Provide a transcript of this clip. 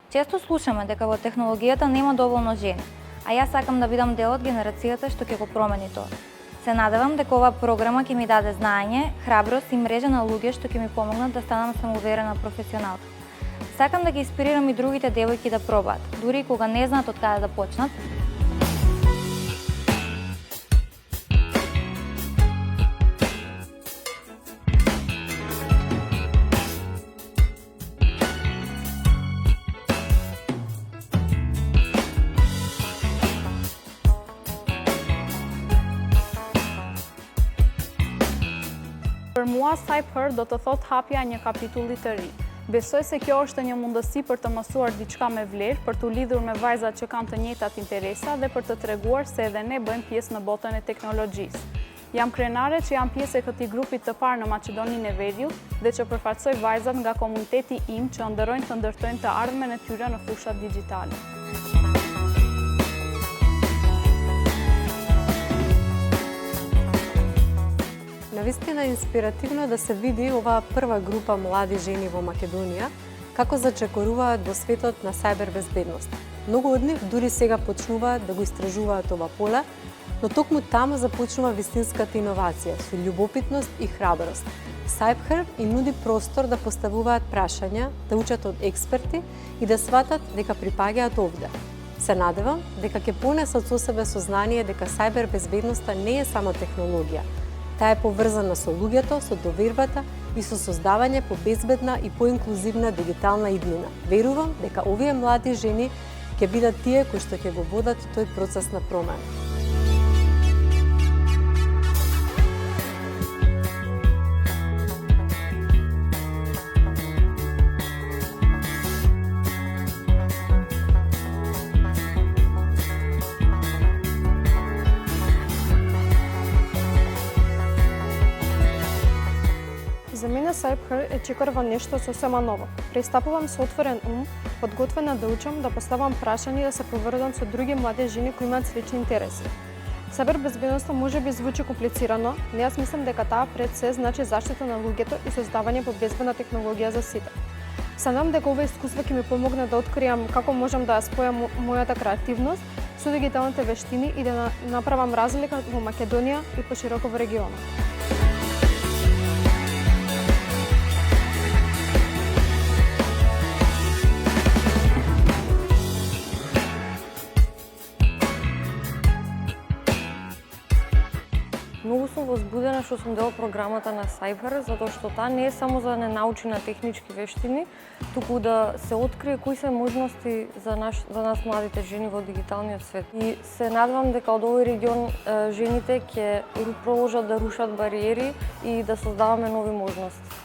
Често слушаме дека во технологијата нема доволно жени, а јас сакам да бидам дел од генерацијата што ќе го промени тоа. Се надевам дека оваа програма ќе ми даде знаење, храброст и мрежа на луѓе што ќе ми помогнат да станам самоуверена професионалка. Сакам да ги инспирирам и другите девојки да пробаат, дури и кога не знаат од каде да почнат. Për mua, Cypher do të thot hapja një kapitulli të ri. Besoj se kjo është një mundësi për të mësuar diçka me vlerë, për të lidhur me vajzat që kanë të njëjtat interesa dhe për të treguar se edhe ne bëjmë pjesë në botën e teknologjisë. Jam krenare që jam pjesë e këtij grupit të parë në Maqedoninë e Veriut dhe që përfaqësoj vajzat nga komuniteti im që ëndërrojnë të ndërtojnë të ardhmen e tyre në fushat digjitale. Навистина е инспиративно да се види оваа прва група млади жени во Македонија како зачекоруваат во светот на сајбербезбедност. Многу од нив дури сега почнуваат да го истражуваат ова поле, но токму таму започнува вистинската иновација со љубопитност и храброст. Cypher им нуди простор да поставуваат прашања, да учат од експерти и да сватат дека припаѓаат овде. Се надевам дека ќе понесат со себе сознание дека сајбербезбедноста не е само технологија. Таа е поврзана со луѓето, со довербата и со создавање по безбедна и поинклузивна дигитална иднина. Верувам дека овие млади жени ќе бидат тие кои што ќе го водат тој процес на промена. За мене Cypher е чекор во нешто сосема ново. Пристапувам со отворен ум, подготвена да учам, да поставам прашања и да се поврзам со други млади жени кои имаат слични интереси. Сајбербезбедноста може би звучи комплицирано, но јас мислам дека таа пред се значи заштита на луѓето и создавање по безбедна технологија за сите. Се надам дека ова искуство ќе ми помогне да откријам како можам да ја спојам мојата креативност со дигиталните вештини и да направам разлика во Македонија и пошироко во регионот. Многу сум возбудена што сум дел програмата на Cypher, затоа што таа не е само за да не научи на технички вештини, туку да се открие кои се можности за нас младите жени во дигиталниот свет. И се надевам дека од овој регион жените ќе продолжат да рушат бариери и да создаваме нови можности.